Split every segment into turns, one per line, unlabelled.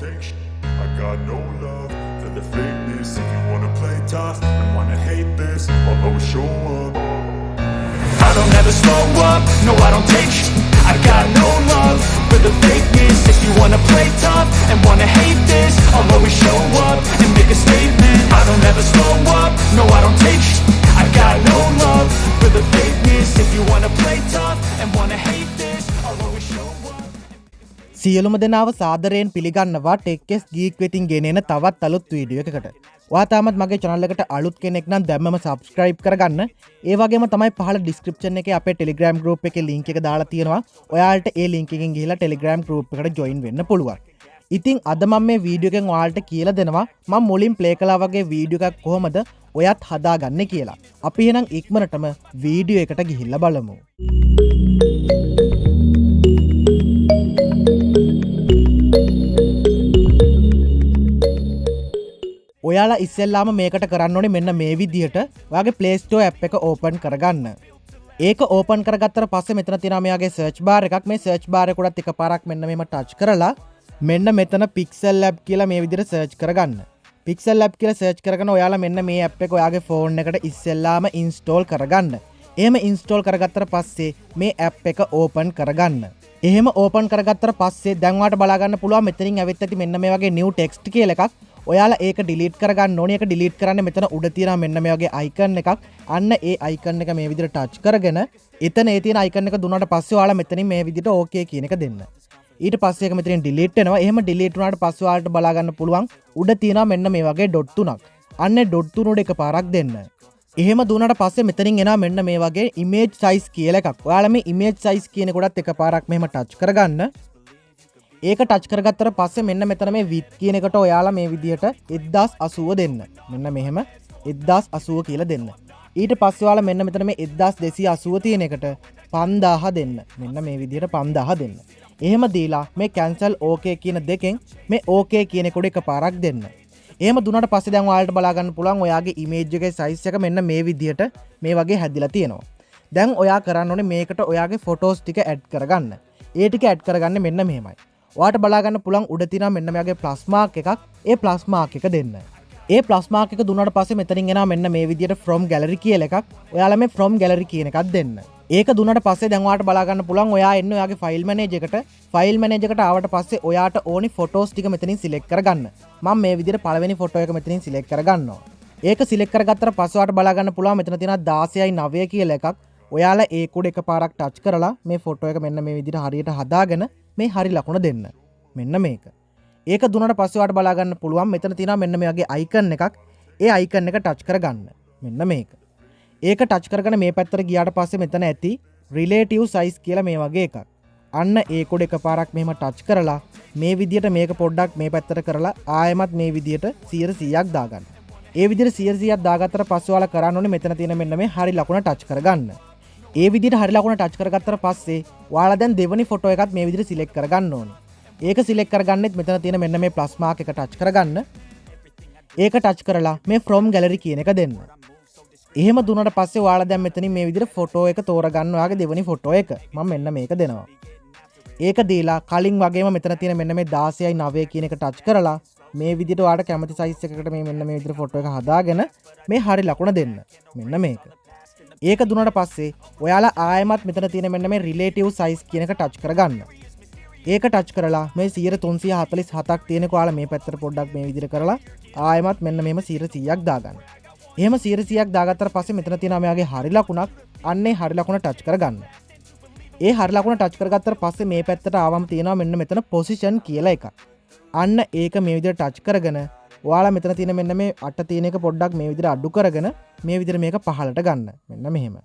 take shit. I got no love for the fakeness. If you wanna play tough and wanna hate this, I'll always show up. I don't ever slow up, no I don't take shit. I got no love for the fakeness. If you wanna play tough and wanna hate this, I'll always show up and make a statement. I don't ever slow up, no I don't take shit. I got no love for the fakeness. If you wanna play tough and wanna hate this, I'll always show up.
සියලුම දෙනාව සාදරයෙන් පිළිගන්නවා ටෙක්ස් ගීක් වෙතින් ගෙනෙන තවත් අලුත් video එකකට. ඔයා තාමත් මගේ channel එකට අලුත් කෙනෙක් නම් දැම්මම subscribe කරගන්න. ඒ වගේම තමයි පහළ description එකේ අපේ Telegram group එකේ link එක දාලා තියෙනවා. ඔයාලට ඒ link එකෙන් ගිහිල්ලා Telegram group එකට join වෙන්න පුළුවන්. ඉතින් අද මම මේ වීඩියෝ එකෙන් ඔයාලට කියලා දෙනවා මම මුලින් play කළා වගේ වීඩියෝ එකක් කොහොමද ඔයත් හදාගන්නේ කියලා. අපි එහෙනම් ඉක්මනටම වීඩියෝ එකට ගිහිල්ලා බලමු. ඔයාලා ඉස්සෙල්ලාම මේකට කරන්න ඕනේ මෙන්න මේ විදිහට ඔයාගේ Play Store app එක open කරගන්න. ඒක open කරගත්තට පස්සේ මෙතන තියෙනවා මෙයාගේ search bar එකක්. මේ search bar එක උඩත් එකපාරක් මෙන්න මෙහෙම touch කරලා මෙන්න මෙතන Pixellab කියලා මේ විදිහට search කරගන්න. Pixellab කියලා search කරගෙන ඔයාලා මෙන්න මේ app එක ඔයාගේ phone එකට ඉස්සෙල්ලාම install කරගන්න. එහෙම install කරගත්තට පස්සේ මේ app එක open කරගන්න. එහෙම open කරගත්තට පස්සේ දැන් ඔයාලට බලා ගන්න පුළුවන් මෙතනින් ඇවිත් ඇති මෙන්න මේ වගේ new text කියලා එකක්. ඔයාලා ඒක delete කරගන්න ඕනේ. ඒක delete කරන්න මෙතන උඩ තියෙනවා මෙන්න මේ වගේ icon එකක්. අන්න ඒ icon එක මේ විදිහට touch කරගෙන එතන ඒ තියෙන icon එක දුන්නාට පස්සේ ඔයාලා මෙතනින් මේ විදිහට okay කියන එක දෙන්න. ඊට පස්සේ ඒක මෙතනින් delete වෙනවා. එහෙම delete වුණාට පස්සේ ඔයාලට බලා ගන්න පුළුවන් උඩ තියෙනවා මෙන්න මේ වගේ dot තුනක්. අන්න dot තුන උඩ එකපාරක් දෙන්න. එහෙම දුන්නාට පස්සේ මෙතනින් එනවා මෙන්න මේ වගේ image size කියලා එකක්. ඔයාලා මේ image size කියන කොටත් එකපාරක් මෙහෙම touch කරගන්න. ඒක ටච් කරගත්තට පස්සේ මෙන්න මෙතන මේ width කියන එකට ඔයාලා මේ විදිහට 1080 දෙන්න. මෙන්න මෙහෙම 1080 කියලා දෙන්න. ඊට පස්සේ ඔයාලා මෙන්න මෙතන මේ 1280 තියෙන එකට 5000 දෙන්න. මෙන්න මේ විදිහට 5000 දෙන්න. එහෙම දීලා මේ cancel okay කියන දෙකෙන් මේ okay කියන එකට එකපාරක් දෙන්න. එහෙම දුන්නාට පස්සේ දැන් ඔයාලට බලා ගන්න පුළුවන් ඔයාගේ image එකේ size එක මෙන්න මේ විදිහට මේ වගේ හැදිලා තියෙනවා. දැන් ඔයා කරන්න ඕනේ මේකට ඔයාගේ photos ටික add කරගන්න. ඒ ටික add කරගන්න මෙන්න මෙහෙමයි. ඔයාට බලා ගන්න පුළුවන් උඩ තියෙනවා මෙන්න මෙයාගේ plus mark එකක්. ඒ plus mark එක දෙන්න. ඒ plus mark එක දුන්නාට පස්සේ මෙතනින් එනවා මෙන්න මේ විදිහට from gallery කියලා එකක්. ඔයාලා මේ from gallery කියන එකක් දෙන්න. ඒක දුන්නාට පස්සේ දැන් ඔයාට බලා ගන්න පුළුවන් ඔයා එන්න ඔයාගේ file manager එකට. file manager එකට ආවට පස්සේ ඔයාට ඕනි photos ටික මෙතනින් select කරගන්න. මම මේ විදිහට පළවෙනි photo එක මෙතනින් select කරගන්නවා. ඒක select කරගත්තට පස්සේ ඔයාට බලා ගන්න පුළුවන් මෙතන තියෙනවා 16:9 කියලා එකක්. ඔයාලා ඒ කුඩ එකපාරක් touch කරලා මේ photo එක මෙන්න මේ විදිහට හරියට හදාගෙන මේ හරි ලකුණ දෙන්න. මෙන්න මේක. ඒක දුන්නාට පස්සේ ඔයාලට බලා ගන්න පුළුවන් මෙතන තියෙනවා මෙන්න මේ වගේ icon එකක්. ඒ icon එක touch කරගන්න. මෙන්න මේක. ඒක touch කරගෙන මේ පැත්තට ගියාට පස්සේ මෙතන ඇති relative size කියලා මේ වගේ එකක්. අන්න ඒ කොඩ එකපාරක් මෙහෙම touch කරලා මේ විදිහට මේක පොඩ්ඩක් මේ පැත්තට කරලා ආයෙමත් මේ විදිහට 100%ක් දාගන්න. ඒ විදිහට 100%ක් දාගත්තට පස්සේ ඔයාලා කරන්න ඕනේ මෙතන තියෙන මෙන්න මේ හරි ලකුණ touch කරගන්න. ඒ විදිහට හරි ලකුණ ටච් කරගත්තට පස්සේ ඔයාලා දැන් දෙවෙනි ෆොටෝ එකත් මේ විදිහට සිලෙක්ට් කරගන්න ඕනේ. ඒක සිලෙක්ට් කරගන්නෙත් මෙතන තියෙන මෙන්න මේ ප්ලස් මාක් එක ටච් කරගන්න. ඒක ටච් කරලා මේ from gallery කියන එක දෙන්න. එහෙම දුන්නාට පස්සේ ඔයාලා දැන් මෙතනින් මේ විදිහට ෆොටෝ එක තෝරගන්න ඔයාගේ දෙවෙනි ෆොටෝ එක. මම මෙන්න මේක දෙනවා. ඒක දීලා කලින් වගේම මෙතන තියෙන මෙන්න මේ 16:9 කියන එක ටච් කරලා මේ විදිහට ඔයාලට කැමති size එකකට මේ මෙන්න මේ විදිහට ෆොටෝ එක හදාගෙන මේ හරි ලකුණ දෙන්න. මෙන්න මේක. ඒක දුන්නාට පස්සේ ඔයාලා ආයෙමත් මෙතන තියෙන මෙන්න මේ relative size කියන එක touch කරගන්න. ඒක touch කරලා මේ 347ක් තියෙනක ඔයාලා මේ පැත්තට පොඩ්ඩක් මේ විදිහට කරලා ආයෙමත් මෙන්න මෙහෙම 100%ක් දාගන්න. එහෙම 100%ක් දාගත්තට පස්සේ මෙතන තියෙනවා මෙයාගේ හරි ලකුණක්. අන්නේ හරි ලකුණ touch කරගන්න. ඒ හරි ලකුණ touch කරගත්තට පස්සේ මේ පැත්තට ආවම තියෙනවා මෙන්න මෙතන position කියලා එකක්. අන්න ඒක මේ විදිහට touch කරගෙන ඔයාලා මෙතන තියෙන මෙන්න මේ අට තියෙන එක පොඩ්ඩක් මේ විදිහට අඩු කරගෙන මේ විදිහට මේක පහළට ගන්න. මෙන්න මෙහෙම.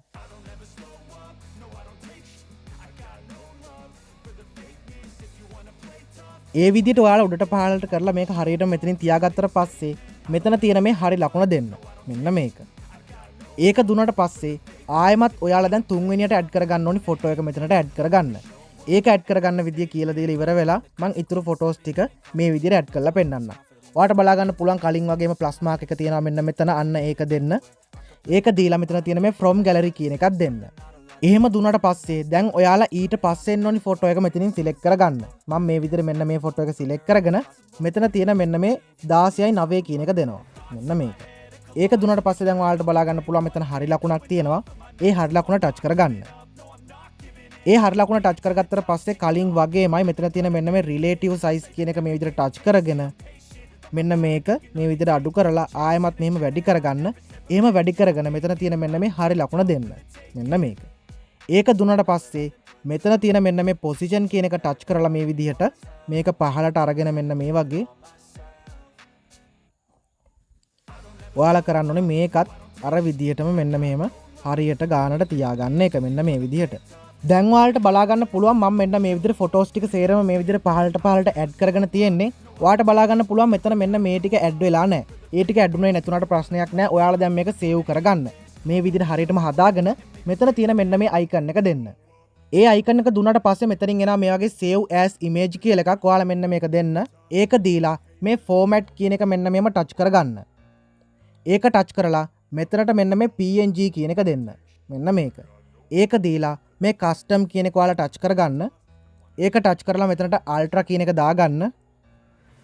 ඒ විදිහට ඔයාලා උඩට පහළට කරලා මේක හරියට මෙතනින් තියාගත්තට පස්සේ මෙතන තියෙන මේ හරි ලකුණ දෙන්න. මෙන්න මේක. ඒක දුන්නාට පස්සේ ආයෙමත් ඔයාලා දැන් තුන්වෙනියට ඇඩ් කරගන්න ඕනි ෆොටෝ එක මෙතනට ඇඩ් කරගන්න. ඒක ඇඩ් කරගන්න විදිය කියලා දීලා ඉවර වෙලා මම ඊතුරු ෆොටෝස් ටික මේ විදිහට ඇඩ් කරලා පෙන්නන්නම්. ඔයාලට බලා ගන්න පුළුවන් කලින් වගේම ප්ලස් මාක් එක තියෙනවා මෙන්න මෙතන. අන්න ඒක දෙන්න. ඒක දීලා මෙතන තියෙන මේ from gallery කියන එකක් දෙන්න. එහෙම දුන්නට පස්සේ දැන් ඔයාලා ඊට පස්සේ එන්න ඕනි ෆොටෝ එක මෙතනින් සිලෙක්ට් කරගන්න. මම මේ විදිහට මෙන්න මේ ෆොටෝ එක සිලෙක්ට් කරගෙන මෙතන තියෙන මෙන්න මේ 16:9 කියන එක දෙනවා. මෙන්න මේක. ඒක දුන්නට පස්සේ දැන් ඔයාලට බලා ගන්න පුළුවන් මෙතන හරි ලකුණක් තියෙනවා. ඒ හරි ලකුණ ටච් කරගන්න. ඒ හරි ලකුණ ටච් කරගත්තට පස්සේ කලින් වගේමයි මෙතන තියෙන මෙන්න මේ රිලේටිව් සයිස් කියන එක මේ විදිහට ටච් කරගෙන මෙන්න මේක මේ විදිහට අඩු කරලා ආයෙමත් මෙහෙම වැඩි කරගන්න. එහෙම වැඩි කරගෙන මෙතන තියෙන මෙන්න මේ හරි ලකුණ දෙන්න. මෙන්න මේක. ඒක දුන්නට පස්සේ මෙතන තියෙන මෙන්න මේ පොසිෂන් කියන එක ටච් කරලා මේ විදිහට මේක පහලට අරගෙන මෙන්න මේ වගේ ඔයාලා කරන්න ඕනේ මේකත් අර විදිහටම මෙන්න මෙහෙම හරියට ගානට තියාගන්න එක මෙන්න මේ විදිහට. දැන් ඔයාලට බලා ගන්න පුළුවන් මම මෙන්න මේ විදිහට ෆොටෝස් ටික සේරම මේ විදිහට පහලට ඇඩ් කරගෙන තියෙන්නේ. ඔයාලට බලා ගන්න පුළුවන් මෙතන මෙන්න මේ ටික ඇඩ් වෙලා නැහැ. ඒ ටික ඇඩ් වුණේ නැතුණාට ප්‍රශ්නයක් නැහැ. ඔයාලා දැන් මේක සේව් කරගන්න. මේ විදිහට හරියටම හදාගෙන මෙතන තියෙන මෙන්න මේ අයිකන් එක දෙන්න. ඒ අයිකන් එක දුන්නාට පස්සේ මෙතනින් එනවා මේ වගේ save as image කියලා එකක්. ඔයාලා මෙන්න මේක දෙන්න. ඒක දීලා මේ format කියන එක මෙන්න මෙහෙම ටච් කරගන්න. ඒක ටච් කරලා මෙතනට මෙන්න මේ PNG කියන එක දෙන්න. මෙන්න මේක. ඒක දීලා මේ custom කියන එක ඔයාලා ටච් කරගන්න. ඒක ටච් කරලා මෙතනට ultra කියන එක දාගන්න.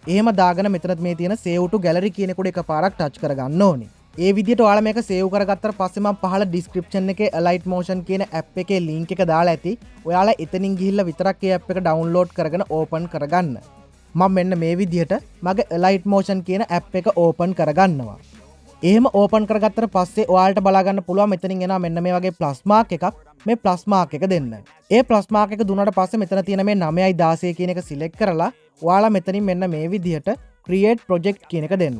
එහෙම දාගෙන මෙතනත් මේ තියෙන save to gallery කියන එකට එකපාරක් ටච් කරගන්න ඕනි. ඒ විදිහට ඔයාලා මේක සේව් කරගත්තට පස්සේ මම පහළ ඩිස්ක්‍රිප්ෂන් එකේ Alight Motion කියන ඇප් එකේ link එක දාලා ඇති. ඔයාලා එතනින් ගිහිල්ලා විතරක් ඒ ඇප් එක download කරගෙන open කරගන්න. මම මෙන්න මේ විදිහට මගේ Alight Motion කියන ඇප් එක open කරගන්නවා. එහෙම open කරගත්තට පස්සේ ඔයාලට බලා ගන්න පුළුවන් මෙතනින් එනවා මෙන්න මේ වගේ plus mark එකක්. මේ plus mark එක දෙන්න. ඒ plus mark එක දුන්නාට පස්සේ මෙතන තියෙන මේ 9යි 16 කියන එක select කරලා ඔයාලා මෙතනින් මෙන්න මේ විදිහට create project කියන එක දෙන්න.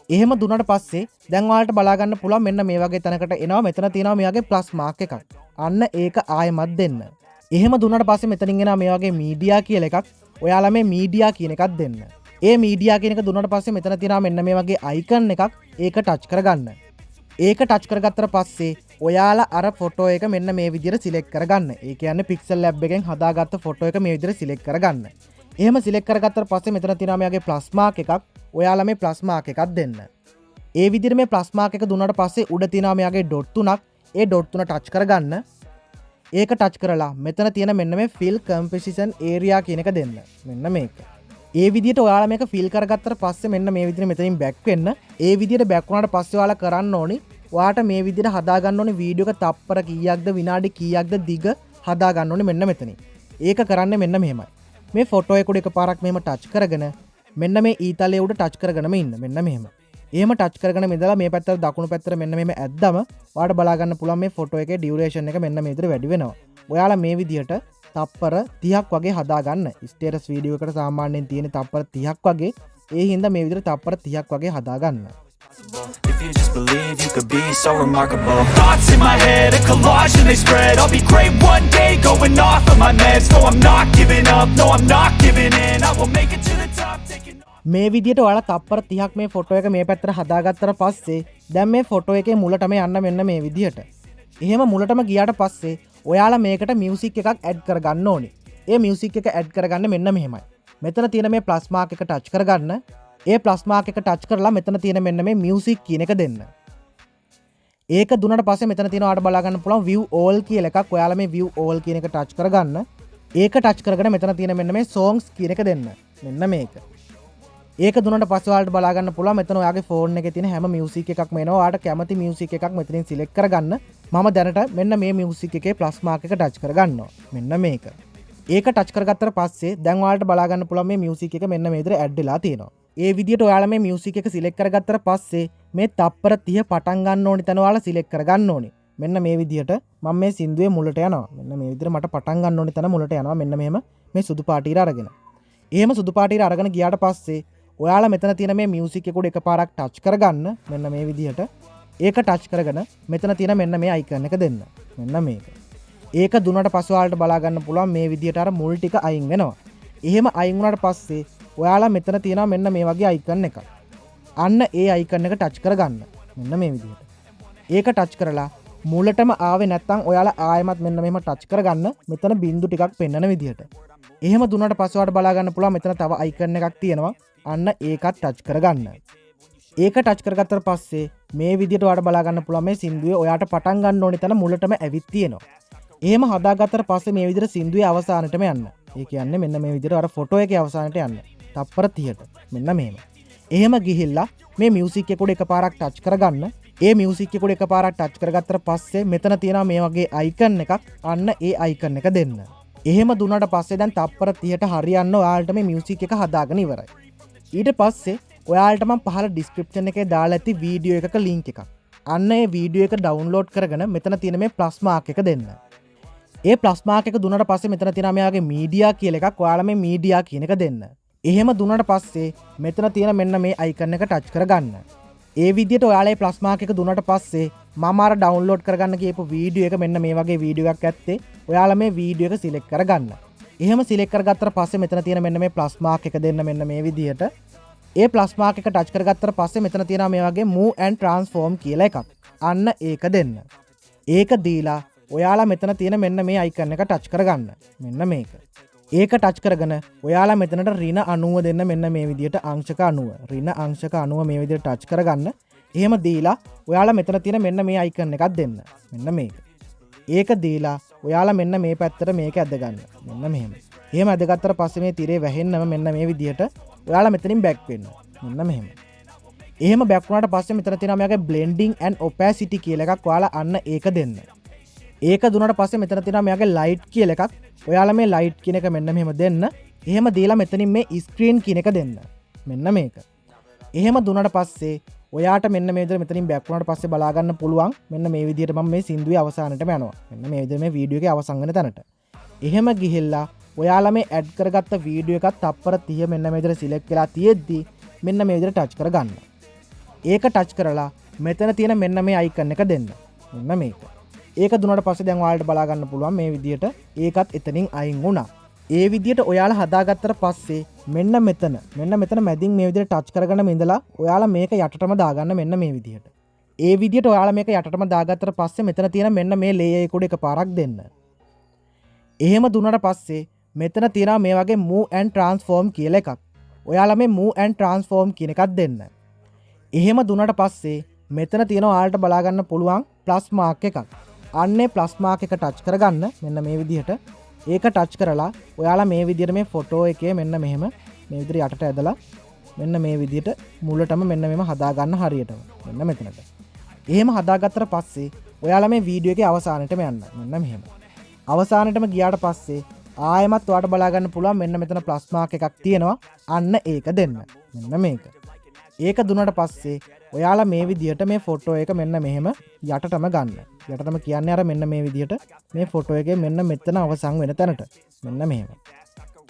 එහෙම දුන්නට පස්සේ දැන් ඔයාලට බලා ගන්න පුළුවන් මෙන්න මේ වගේ තැනකට එනවා. මෙතන තියෙනවා මේ වගේ plus mark එකක්. අන්න ඒක ආයෙමත් දෙන්න. එහෙම දුන්නට පස්සේ මෙතනින් එනවා මේ වගේ media කියලා එකක්. ඔයාලා මේ media කියන එකක් දෙන්න. ඒ media කියන එක දුන්නට පස්සේ මෙතන තියෙනවා මෙන්න මේ වගේ icon එකක්. ඒක touch කරගන්න. ඒක touch කරගත්තට පස්සේ ඔයාලා අර ෆොටෝ එක මෙන්න මේ විදිහට select කරගන්න. ඒ කියන්නේ Pixellab එකෙන් හදාගත්ත ෆොටෝ එක මේ විදිහට select කරගන්න. එහෙම select කරගත්තට පස්සේ මෙතන තියෙනවා මේ වගේ plus mark එකක්. ඔයාලා මේ plus mark එකක් දෙන්න. ඒ විදිහට මේ plus mark එක දුන්නාට පස්සේ උඩ තියෙනවා මේ වගේ dot තුනක්. ඒ dot තුන touch කරගන්න. ඒක touch කරලා මෙතන තියෙන මෙන්න මේ fill composition area කියන එක දෙන්න. මෙන්න මේක. ඒ විදිහට ඔයාලා මේක fill කරගත්තට පස්සේ මෙන්න මේ විදිහට මෙතනින් back වෙන්න. ඒ විදිහට back වුණාට පස්සේ ඔයාලා කරන්න ඕනි ඔයාට මේ විදිහට හදා ගන්න ඕනි වීඩියෝ එක තප්පර කීයක්ද විනාඩි කීයක්ද දිග හදා ගන්න ඕනි මෙන්න මෙතනින්. ඒක කරන්නේ මෙන්න මෙහෙමයි. මේ ෆොටෝ එක උඩ එකපාරක් මෙහෙම touch කරගෙන මෙන්න මේ ඊතලයේ උඩ ටච් කරගෙනම ඉන්න. මෙන්න මෙහෙම. එහෙම ටච් කරගෙන ඉඳලා මේ පැත්තට දකුණු පැත්තට මෙන්න මෙහෙම ඇද්දම ඔයාලට බලා ගන්න පුළුවන් මේ ෆොටෝ එකේ ඩියුරේෂන් එක මෙන්න මේ විදිහට වැඩි වෙනවා. ඔයාලා මේ විදිහට තප්පර 30ක් වගේ හදාගන්න. ස්ටේටස් වීඩියෝ එකට සාමාන්‍යයෙන් තියෙන තප්පර 30ක් වගේ. ඒ හින්දා මේ විදිහට තප්පර 30ක් වගේ හදාගන්න.
If you just believe you could be so remarkable. Thoughts in my head, a collage and they spread. I'll be great one day, going off of my meds. No, I'm not giving up, no, I'm not giving in. I will make it to the top, taking off.
මේ විදිහට ඔයාලා තප්පර 30ක් මේ photo එක මේ පැත්තට හදාගත්තට පස්සේ දැන් මේ ෆොටෝ එකේ මුලටම යන්න මෙන්න මේ විදිහට. එහෙම මුලටම ගියාට පස්සේ ඔයාලා මේකට මියුසික් එකක් ඇඩ් කරගන්න ඕනේ. ඒ මියුසික් එක ඇඩ් කරගන්න මෙන්න මෙහෙමයි. මෙතන තියෙන මේ ප්ලස් මාක් එක ටච් කරගන්න. ඒ ප්ලස් මාක් එක ටච් කරලා මෙතන තියෙන මෙන්න මේ මියුසික් කියන එක දෙන්න. ඒක දුන්නට පස්සේ මෙතන තියෙන ඔයාලට බලා ගන්න පුළුවන් view all කියලා එකක්. ඔයාලා මේ view all කියන එක ටච් කරගන්න. ඒක ටච් කරගෙන මෙතන තියෙන මෙන්න මේ songs කියන එක දෙන්න. මෙන්න මේක. ඒක දුන්නට පස්සේ ඔයාලට බලා ගන්න පුළුවන් මෙතන ඔයාගේ ෆෝන් එකේ තියෙන හැම මියුසික් එකක්ම එනවා. ඔයාලට කැමති මියුසික් එකක් මෙතනින් සිලෙක්ට් කරගන්න. මම දැනට මෙන්න මේ මියුසික් එකේ ප්ලස් මාක් එක ටච් කරගන්නවා. මෙන්න මේක. ඒක ටච් කරගත්තට පස්සේ දැන් ඔයාලට බලා ගන්න පුළුවන් මේ මියුසික් එක මෙන්න මේ විදිහට ඇඩ් වෙලා තියෙනවා. ඒ විදිහට ඔයාලා මේ මියුසික් එක සිලෙක්ට් කරගත්තට පස්සේ මේ තප්පර 30 පටන් ගන්න ඕනි තැන ඔයාලා සිලෙක්ට් කරගන්න ඕනි. මෙන්න මේ විදිහට මම මේ සින්දුවේ මුලට යනවා. මෙන්න මේ විදිහට මට පටන් ගන්න ඕනි තැන මුලට යනවා. මෙන්න මෙහෙම මේ සුදු පාටියට අරගෙන. එහෙම සුදු පාටියට අරගෙන ගියාට පස්සේ ඔයාලා මෙතන තියෙන මේ මියුසික් එක උඩ එකපාරක් ටච් කරගන්න. මෙන්න මේ විදිහට. ඒක ටච් කරගෙන මෙතන තියෙන මෙන්න මේ අයිකන් එක දෙන්න. මෙන්න මේක. ඒක දුන්නට පස්සේ ඔයාලට බලා ගන්න පුළුවන් මේ විදිහට අර මුල් ටික අයින් වෙනවා. එහෙම අයින් වුණාට පස්සේ ඔයාලා මෙතන තියෙනවා මෙන්න මේ වගේ අයිකන් එකක්. අන්න ඒ අයිකන් එක ටච් කරගන්න. මෙන්න මේ විදිහට. ඒක ටච් කරලා මුලටම ආවේ නැත්නම් ඔයාලා ආයෙමත් මෙන්න මෙහෙම ටච් කරගන්න. මෙතන බින්දු ටිකක් පෙන්වන විදිහට. එහෙම දුන්නට පස්සේ ඔයාලට බලා ගන්න පුළුවන් මෙතන තව අයිකන් එකක් තියෙනවා. අන්න ඒකත් ටච් කරගන්න. ඒක ටච් කරගත්තට පස්සේ මේ විදිහට ඔයාලට බලා ගන්න පුළුවන් මේ සින්දුවේ ඔයාට පටන් ගන්න ඕනේ තැන මුලටම ඇවිත් තියෙනවා. එහෙම හදාගත්තට පස්සේ මේ විදිහට සින්දුවේ අවසානටම යන්න. ඒ කියන්නේ මෙන්න මේ විදිහට අර ෆොටෝ එකේ අවසානට යන්න. තප්පර 30ට. මෙන්න මෙහෙම. එහෙම ගිහිල්ලා මේ මියුසික් එක උඩ එකපාරක් ටච් කරගන්න. ඒ මියුසික් එක උඩ එකපාරක් ටච් කරගත්තට පස්සේ මෙතන තියෙනවා මේ වගේ අයිකන් එකක්. අන්න ඒ අයිකන් එක දෙන්න. එහෙම දුන්නාට පස්සේ දැන් තප්පර 30ට හරියන්න ඔයාලට මේ මියුසික් එක හදාගෙන ඉවරයි. ඊට පස්සේ ඔයාලට මම පහළ ඩිස්ක්‍රිප්ෂන් එකේ දාලා ඇති වීඩියෝ එකක ලින්ක් එකක්. අන්න ඒ වීඩියෝ එක ඩවුන්ලෝඩ් කරගෙන මෙතන තියෙන මේ ප්ලස් මාක් එක දෙන්න. ඒ ප්ලස් මාක් එක දුන්නාට පස්සේ මෙතන තියෙනවා මේ වගේ මීඩියා කියලා එකක්. ඔයාලා මේ මීඩියා කියන එක දෙන්න. එහෙම දුන්නාට පස්සේ මෙතන තියෙන මෙන්න මේ අයිකන් එක ටච් කරගන්න. ඒ විදිහට ඔයාලා ප්ලස් මාක් එක දුන්නාට පස්සේ මම අර ඩවුන්ලෝඩ් කරගන්න කියපු වීඩියෝ එක මෙන්න මේ වගේ වීඩියෝ එකක් ඇත්තේ. ඔයාලා මේ වීඩියෝ එක සිලෙක්ට් කරගන්න. එහෙම සිලෙක්ට් කරගත්තට පස්සේ මෙතන තියෙන මෙන්න මේ ප්ලස් මාක් එක දෙන්න මෙන්න මේ විදිහට. ඒ ප්ලස් මාක් එක ටච් කරගත්තට පස්සේ මෙතන තියෙනවා මේ වගේ move and transform කියලා එකක්. අන්න ඒක දෙන්න. ඒක දීලා ඔයාලා මෙතන තියෙන මෙන්න මේ අයිකන් එක ටච් කරගන්න. මෙන්න මේක. ඒක ටච් කරගෙන ඔයාලා මෙතනට ඍණ 90 දෙන්න මෙන්න මේ විදිහට අංශක 90. ඍණ අංශක 90 මේ විදිහට ටච් කරගන්න. එහෙම දීලා ඔයාලා මෙතන තියෙන මෙන්න මේ අයිකන් එකක් දෙන්න. මෙන්න මේක. ඒක දීලා ඔයාලා මෙන්න මේ පැත්තට මේක ඇද ගන්න. මෙන්න මෙහෙම. එහෙම ඇදගත්තට පස්සේ මේ තිරේ වැහෙන්නම මෙන්න මේ විදිහට ඔයාලා මෙතනින් බැක් වෙන්න. මෙන්න මෙහෙම. එහෙම බැක් වුණාට පස්සේ මෙතන තියෙනවා මේකේ blending and opacity කියලා එකක්. ඔයාලා අන්න ඒක දෙන්න. ඒක දුන්නාට පස්සේ මෙතන තියෙනවා මේකේ light කියලා එකක්. ඔයාලා මේ light කියන එක මෙන්න මෙහෙම දෙන්න. එහෙම දීලා මෙතනින් මේ screen කියන එක දෙන්න. මෙන්න මේක. එහෙම දුන්නාට පස්සේ ඔයාට මෙන්න මේ විදිහට මෙතනින් බැක් වුණාට පස්සේ බලා ගන්න පුළුවන්. මෙන්න මේ විදිහට මම මේ සින්දුවේ අවසානටම යනවා. මෙන්න මේ විදිහට මේ වීඩියෝ එකේ අවසන් වෙන තැනට. එහෙම ගිහිල්ලා ඔයාලා මේ ඇඩ් කරගත්ත වීඩියෝ එකත් තප්පර 30 මෙන්න මේ විදිහට සිලෙක්ට් කරලා තියෙද්දි මෙන්න මේ විදිහට ටච් කරගන්න. ඒක ටච් කරලා මෙතන තියෙන මෙන්න මේ අයිකන් එක දෙන්න. මෙන්න මේක. ඒක දුන්නාට පස්සේ දැන් ඔයාලට බලා ගන්න පුළුවන් මේ විදිහට ඒකත් එතනින් අයින් වුණා. ඒ විදිහට ඔයාලා හදාගත්තට පස්සේ මෙන්න මෙතන මැදින් මේ විදිහට ටච් කරගෙන ඉඳලා ඔයාලා මේක යටටම දාගන්න මෙන්න මේ විදිහට. ඒ විදිහට ඔයාලා මේක යටටම දාගත්තට පස්සේ මෙතන තියෙන මෙන්න මේ ලේයර් එක උඩ එකපාරක් දෙන්න. එහෙම දුන්නාට පස්සේ මෙතන තියෙනවා මේ වගේ move and transform කියලා එකක්. ඔයාලා මේ move and transform කියන එකක් දෙන්න. එහෙම දුන්නාට පස්සේ මෙතන තියෙනවා ඔයාලට බලා ගන්න පුළුවන් ප්ලස් මාක් එකක්. අන්නේ ප්ලස් මාක් එක ටච් කරගන්න මෙන්න මේ විදිහට. ඒක ටච් කරලා ඔයාලා මේ විදිහට මේ ෆොටෝ එකේ මෙන්න මෙහෙම මේ විදිහට යටට ඇදලා මෙන්න මේ විදිහට මුලටම මෙන්න මෙහෙම හදා ගන්න හරියටම. මෙන්න මෙතනට. එහෙම හදාගත්තට පස්සේ ඔයාලා මේ වීඩියෝ එකේ අවසානයටම යන්න. මෙන්න මෙහෙම. අවසානයටම ගියාට පස්සේ ආයෙමත් ඔයාලට බලා ගන්න පුළුවන් මෙන්න මෙතන ප්ලස් මාක් එකක් තියෙනවා. අන්න ඒක දෙන්න. මෙන්න මේක. ඒක දුන්නාට පස්සේ ඔයාලා මේ විදිහට මේ ෆොටෝ එක මෙන්න මෙහෙම යටටම ගන්න. යටටම කියන්නේ අර මෙන්න මේ විදිහට මේ ෆොටෝ එකේ මෙන්න මෙතන අවසන් වෙන තැනට. මෙන්න මෙහෙම.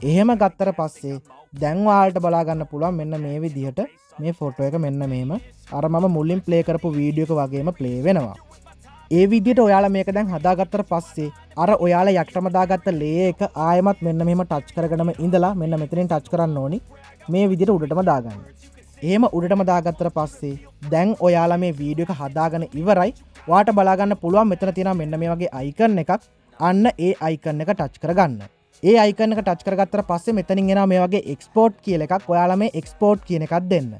එහෙම ගත්තට පස්සේ දැන් ඔයාලට බලා ගන්න පුළුවන් මෙන්න මේ විදිහට මේ ෆොටෝ එක මෙන්න මෙහෙම අර මම මුලින් ප්ලේ කරපු වීඩියෝ එක වගේම ප්ලේ වෙනවා. ඒ විදිහට ඔයාලා මේක දැන් හදාගත්තට පස්සේ අර ඔයාලා යටටම දාගත්ත ලේයර් එක ආයෙමත් මෙන්න මෙහෙම ටච් කරගෙනම ඉඳලා මෙන්න මෙතනින් ටච් කරන්න ඕනි. මේ විදිහට උඩටම දාගන්න. එහෙම උඩටම දාගත්තට පස්සේ දැන් ඔයාලා මේ වීඩියෝ එක හදාගෙන ඉවරයි. ඔයාට බලා ගන්න පුළුවන් මෙතන තියෙනවා මෙන්න මේ වගේ අයිකන් එකක්. අන්න ඒ අයිකන් එක ටච් කරගන්න. ඒ අයිකන් එක ටච් කරගත්තට පස්සේ මෙතනින් එනවා මේ වගේ එක්ස්පෝර්ට් කියලා එකක්. ඔයාලා මේ එක්ස්පෝර්ට් කියන එකක් දෙන්න.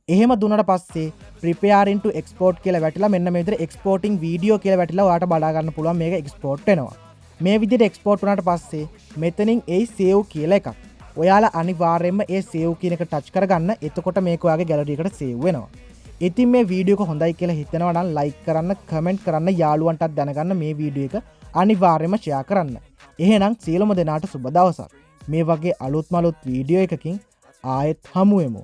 එහෙම දුන්නාට පස්සේ preparing to export කියලා වැටිලා මෙන්න මේ විදිහට exporting video කියලා වැටිලා ඔයාට බලා ගන්න පුළුවන් මේක export වෙනවා. මේ විදිහට export වුණාට පස්සේ මෙතනින් ඒ save කියලා එකක්. ඔයාලා අනිවාර්යයෙන්ම ඒ save කියන එක touch කරගන්න. එතකොට මේක ඔයාගේ gallery එකට save වෙනවා. ඉතින් මේ වීඩියෝ එක හොඳයි කියලා හිතනවා නම් like කරන්න, comment කරන්න, යාළුවන්ටත් දැනගන්න මේ වීඩියෝ එක අනිවාර්යයෙන්ම share කරන්න. එහෙනම් සියලුම දෙනාට සුබ දවසක්. මේ වගේ අලුත් වීඩියෝ එකකින් ආයෙත් හමු වෙමු.